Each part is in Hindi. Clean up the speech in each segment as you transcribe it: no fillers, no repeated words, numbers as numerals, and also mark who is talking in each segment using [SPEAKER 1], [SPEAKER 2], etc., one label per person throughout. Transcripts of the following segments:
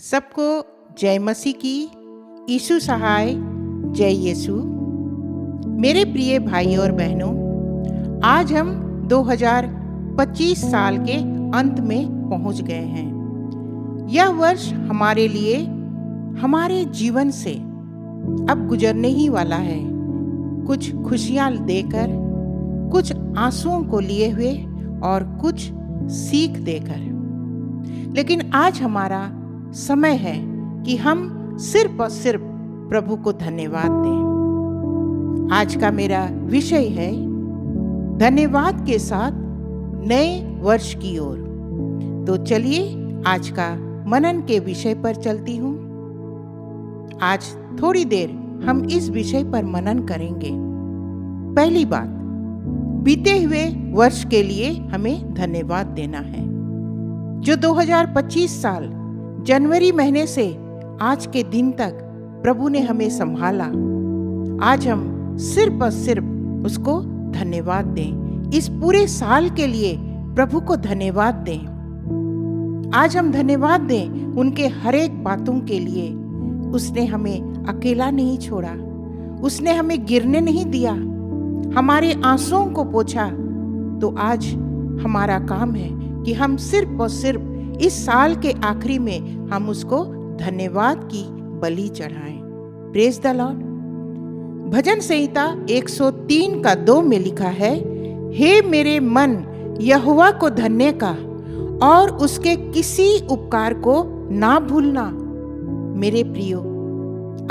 [SPEAKER 1] सबको जय मसीह की। यीशु सहाय, जय यीशु। मेरे प्रिय भाइयों और बहनों, आज हम 2025 साल के अंत में पहुंच गए हैं। यह वर्ष हमारे लिए, हमारे जीवन से अब गुजरने ही वाला है। कुछ खुशियां देकर, कुछ आंसुओं को लिए हुए और कुछ सीख देकर। लेकिन आज हमारा समय है कि हम सिर्फ और सिर्फ प्रभु को धन्यवाद दें। आज का मेरा विषय है धन्यवाद के साथ नए वर्ष की ओर। तो चलिए आज का मनन के विषय पर चलती हूँ। आज थोड़ी देर हम इस विषय पर मनन करेंगे। पहली बात, बीते हुए वर्ष के लिए हमें धन्यवाद देना है। जो 2025 साल जनवरी महीने से आज के दिन तक प्रभु ने हमें संभाला, आज हम सिर्फ और सिर्फ उसको धन्यवाद दें। इस पूरे साल के लिए प्रभु को धन्यवाद दें। आज हम धन्यवाद दें उनके हर एक बातों के लिए। उसने हमें अकेला नहीं छोड़ा, उसने हमें गिरने नहीं दिया, हमारे आंसुओं को पोंछा। तो आज हमारा काम है कि हम सिर्फ और सिर्फ इस साल के आखिरी में हम उसको धन्यवाद की बलि चढ़ाएं। Praise the Lord. भजन संहिता 103 का 2 में लिखा है, हे मेरे मन यहोवा को धन्य का और उसके किसी उपकार को ना भूलना। मेरे प्रियो,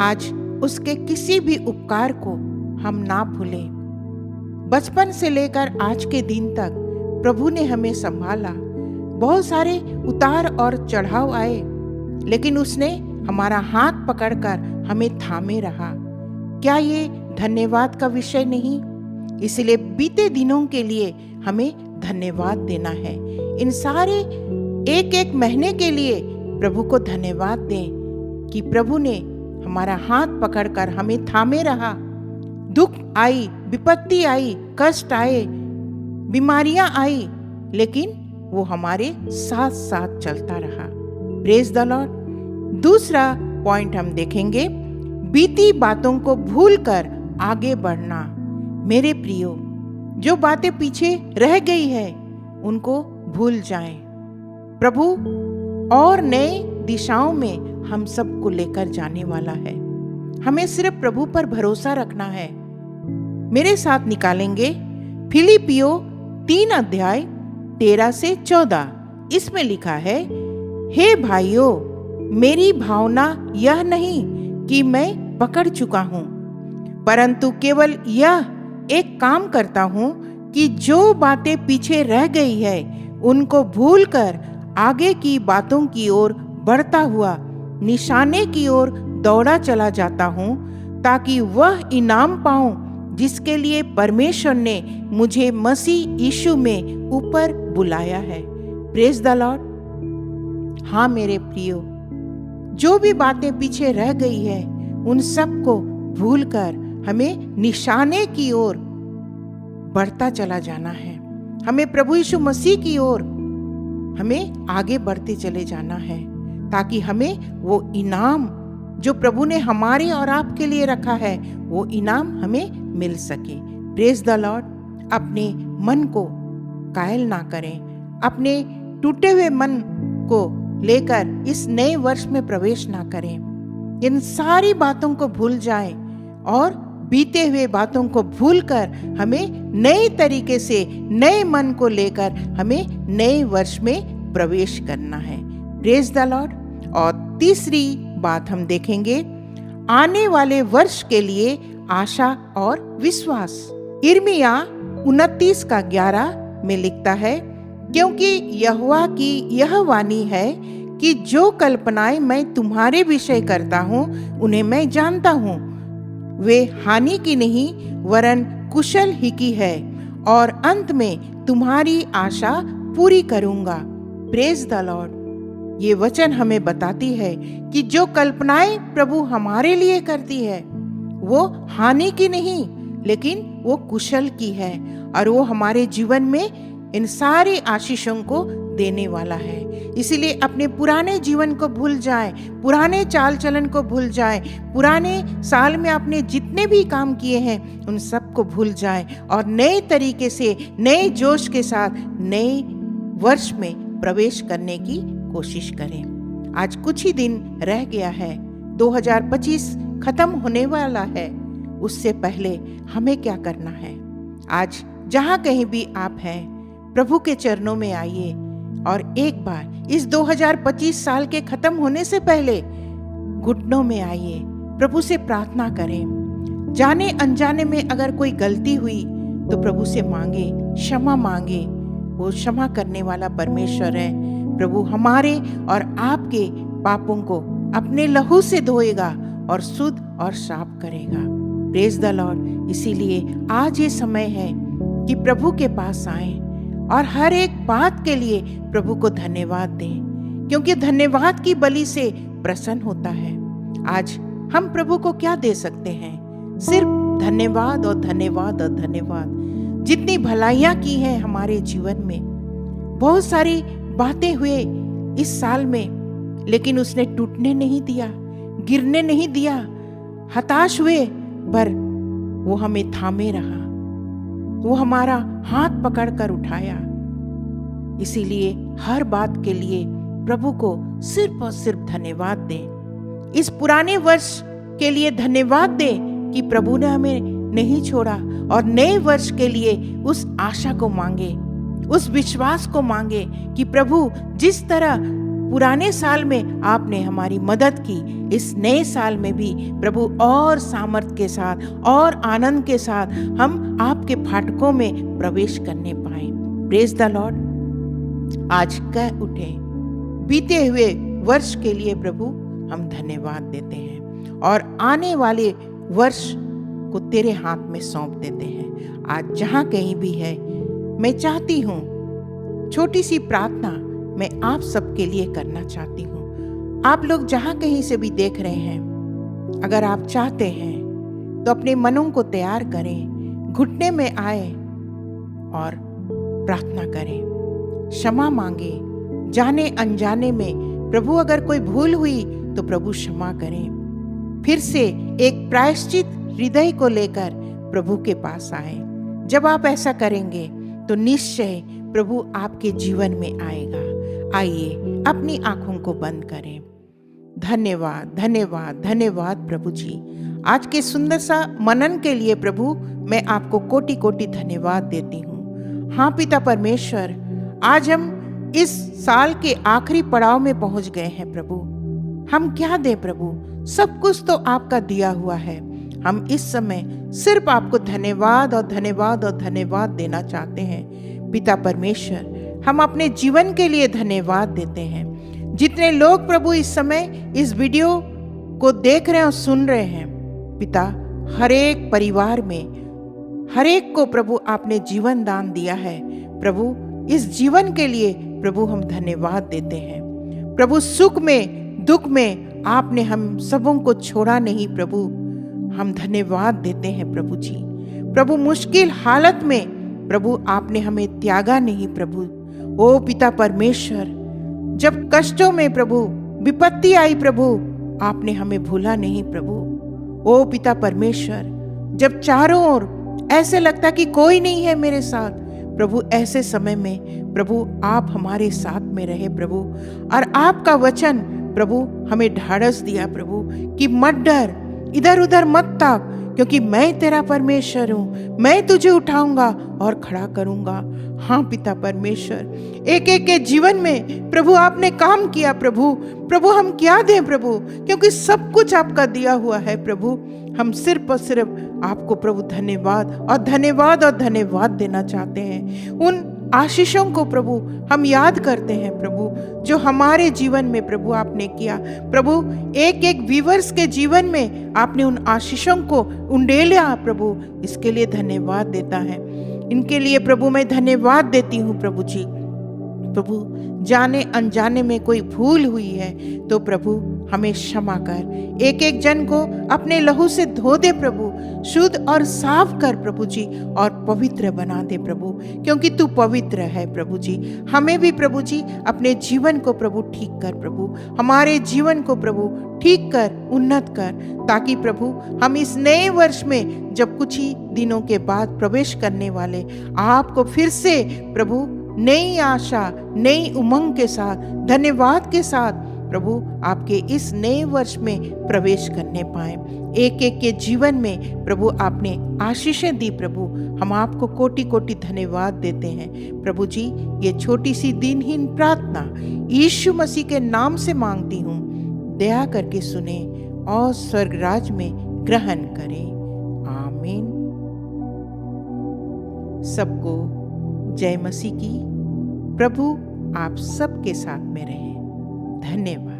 [SPEAKER 1] आज उसके किसी भी उपकार को हम ना भूलें। बचपन से लेकर आज के दिन तक प्रभु ने हमें संभाला। बहुत सारे उतार और चढ़ाव आए, लेकिन उसने हमारा हाथ पकड़कर हमें थामे रहा। क्या ये धन्यवाद का विषय नहीं? इसलिए बीते दिनों के लिए हमें धन्यवाद देना है। इन सारे एक एक महीने के लिए प्रभु को धन्यवाद दें कि प्रभु ने हमारा हाथ पकड़कर हमें थामे रहा। दुख आई, विपत्ति आई, कष्ट आए, बीमारियां आई, लेकिन वो हमारे साथ साथ चलता रहा। Praise the Lord. दूसरा पॉइंट हम देखेंगे, बीती बातों को भूलकर आगे बढ़ना। मेरे प्रियो, जो बातें पीछे रह गई है उनको भूल जाएं। प्रभु और नए दिशाओं में हम सबको लेकर जाने वाला है। हमें सिर्फ प्रभु पर भरोसा रखना है। मेरे साथ निकालेंगे फिलिपियो 3 अध्याय 13 से 14। इसमें लिखा है, हे भाइयों, मेरी भावना यह नहीं कि मैं पकड़ चुका हूं, परंतु केवल यह एक काम करता हूं कि जो बातें पीछे रह गई है उनको भूलकर आगे की बातों की ओर बढ़ता हुआ निशाने की ओर दौड़ा चला जाता हूं, ताकि वह इनाम पाऊं जिसके लिए परमेश्वर ने मुझे मसीह यीशु में ऊपर बुलाया है। Praise the Lord. हाँ मेरे प्रियो, जो भी बातें पीछे रह गई है उन सब को भूलकर हमें निशाने की ओर बढ़ता चला जाना है। हमें प्रभु यीशु मसीह की ओर हमें आगे बढ़ते चले जाना है, ताकि हमें वो इनाम जो प्रभु ने हमारे और आपके लिए रखा है वो इनाम हमें मिल सके। Praise the Lord. अपने मन को कायल ना करें, अपने टूटे हुए मन को लेकर इस नए वर्ष में प्रवेश ना करें। इन सारी बातों को भूल जाएं और बीते हुए बातों को भूलकर हमें नए तरीके से, नए मन को लेकर हमें नए वर्ष में प्रवेश करना है। Praise the Lord. और तीसरी बात हम देखेंगे, आने वाले वर्ष के लिए आशा और विश्वास। यिर्मयाह 29 का 11 में लिखता है, क्योंकि यहोवा की यह वाणी है कि जो कल्पनाएं मैं तुम्हारे विषय करता हूँ उन्हें मैं जानता हूँ। वे हानि की नहीं वरन कुशल ही की है, और अंत में तुम्हारी आशा पूरी करूँगा। Praise the Lord. ये वचन हमें बताती है कि जो कल्पनाएं प्रभु हमारे लिए करती है वो हानि की नहीं, लेकिन वो कुशल की है, और वो हमारे जीवन में इन सारी आशीषों को देने वाला है। इसीलिए अपने पुराने जीवन को भूल जाएं, पुराने चाल चलन को भूल जाएं, पुराने साल में आपने जितने भी काम किए हैं उन सब को भूल जाएं और नए तरीके से, नए जोश के साथ नए वर्ष में प्रवेश करने की कोशिश करें। आज कुछ ही दिन रह गया है, 2025 खत्म होने वाला है। उससे पहले हमें क्या करना है? आज जहाँ कहीं भी आप हैं, प्रभु के चरणों में आइए और एक बार इस 2025 साल के खत्म होने से पहले घुटनों में आइए, प्रभु से प्रार्थना करें। जाने अनजाने में अगर कोई गलती हुई तो प्रभु से मांगे, क्षमा मांगे। वो क्षमा करने वाला परमेश्वर है। प्रभु हमारे और आपके पापों को अपने लहू से धोएगा और शुद्ध और साफ करेगा। Praise the Lord. इसीलिए आज ये समय है कि प्रभु के पास आएं और हर एक बात के लिए प्रभु को धन्यवाद दें, क्योंकि धन्यवाद की बलि से प्रसन्न होता है। आज हम प्रभु को क्या दे सकते हैं? सिर्फ धन्यवाद और धन्यवाद और धन्यवाद। जितनी भलाइयाँ की हैं हमारे जीवन में, बहुत सारी बातें हुए इस साल में, लेकिन उसने टूटने नहीं दिया, गिरने नहीं दिया, हताश हुए, पर वो हमें थामे रहा, वो हमारा हाथ पकड़कर उठाया। इसीलिए हर बात के लिए प्रभु को सिर्फ और सिर्फ धन्यवाद दें। इस पुराने वर्ष के लिए धन्यवाद दें कि प्रभु ने हमें नहीं छोड़ा, और नए वर्ष के लिए उस आशा को मांगे, उस विश्वास को मांगे कि प्रभु जिस तरह पुराने साल में आपने हमारी मदद की, इस नए साल में भी प्रभु और सामर्थ के साथ और आनंद के साथ हम आपके फाटकों में प्रवेश करने पाए। Praise the Lord. आज कह उठे, बीते हुए वर्ष के लिए प्रभु हम धन्यवाद देते हैं और आने वाले वर्ष को तेरे हाथ में सौंप देते हैं। आज जहाँ कहीं भी है, मैं चाहती हूँ, छोटी सी प्रार्थना मैं आप सबके लिए करना चाहती हूँ। आप लोग जहाँ कहीं से भी देख रहे हैं, अगर आप चाहते हैं तो अपने मनों को तैयार करें, घुटने में आए और प्रार्थना करें, क्षमा मांगे। जाने अनजाने में प्रभु अगर कोई भूल हुई तो प्रभु क्षमा करें। फिर से एक प्रायश्चित हृदय को लेकर प्रभु के पास आए। जब आप ऐसा करेंगे तो निश्चय प्रभु आपके जीवन में आएगा। आइए अपनी आंखों को बंद करें। धन्यवाद, धन्यवाद, धन्यवाद प्रभु जी। आज के सुंदर सा मनन के लिए प्रभु मैं आपको कोटि कोटि धन्यवाद देती हूँ। हाँ पिता परमेश्वर, आज हम इस साल के आखिरी पड़ाव में पहुंच गए हैं प्रभु। हम क्या दें प्रभु? सब कुछ तो आपका दिया हुआ है। हम इस समय सिर्फ आपको धन्यवाद और धन्यवाद और धन्यवाद देना चाहते हैं। पिता परमेश्वर, हम अपने जीवन के लिए धन्यवाद देते हैं। जितने लोग प्रभु इस समय इस वीडियो को देख रहे हैं और सुन रहे हैं, पिता, हर एक परिवार में हर एक को प्रभु आपने जीवन दान दिया है। प्रभु इस जीवन के लिए प्रभु हम धन्यवाद देते हैं। प्रभु सुख में दुख में आपने हम सबों को छोड़ा नहीं प्रभु, हम धन्यवाद देते हैं प्रभु जी। प्रभु मुश्किल हालत में प्रभु आपने हमें त्यागा नहीं प्रभु। ओ पिता परमेश्वर, जब कष्टों में प्रभु विपत्ति आई प्रभु, आपने हमें भूला नहीं प्रभु। ओ पिता परमेश्वर, जब चारों ओर ऐसे लगता कि कोई नहीं है मेरे साथ, प्रभु ऐसे समय में प्रभु आप हमारे साथ में रहे प्रभु, और आपका वचन प्रभु हमें ढाढ़स दिया प्रभु कि मत डर, इधर उधर मत ताक, क्योंकि मैं तेरा परमेश्वर हूँ, मैं तुझे उठाऊंगा और खड़ा करूंगा। हाँ पिता परमेश्वर, एक एक के जीवन में प्रभु आपने काम किया प्रभु। प्रभु हम क्या दें प्रभु, क्योंकि सब कुछ आपका दिया हुआ है प्रभु। हम सिर्फ और सिर्फ आपको प्रभु धन्यवाद और धन्यवाद और धन्यवाद देना चाहते हैं। उन आशीषों को प्रभु हम याद करते हैं प्रभु, जो हमारे जीवन में प्रभु आपने किया। प्रभु एक एक व्यूअर्स के जीवन में आपने उन आशीषों को उंडेला प्रभु, इसके लिए धन्यवाद देता है। इनके लिए प्रभु मैं धन्यवाद देती हूँ प्रभु जी। प्रभु जाने अनजाने में कोई भूल हुई है तो प्रभु हमें क्षमा कर। एक एक जन को अपने लहू से धो दे प्रभु, शुद्ध और साफ कर प्रभु जी, और पवित्र बना दे प्रभु, क्योंकि तू पवित्र है प्रभु जी। हमें भी प्रभु जी अपने जीवन को प्रभु ठीक कर प्रभु, हमारे जीवन को प्रभु ठीक कर, उन्नत कर, ताकि प्रभु हम इस नए वर्ष में जब कुछ ही दिनों के बाद प्रवेश करने वाले, आपको फिर से प्रभु नई आशा, नई उमंग के साथ, धन्यवाद के साथ प्रभु आपके इस नए वर्ष में प्रवेश करने पाए। एक एक के जीवन में प्रभु आपने आशीषें दी प्रभु, हम आपको कोटि कोटि धन्यवाद देते हैं प्रभु जी। ये छोटी सी दिनहीन प्रार्थना यीशु मसीह के नाम से मांगती हूँ, दया करके सुने और स्वर्गराज में ग्रहण करें। आमीन। सबको जय मसीह की। प्रभु आप सबके साथ में रहे। धन्यवाद।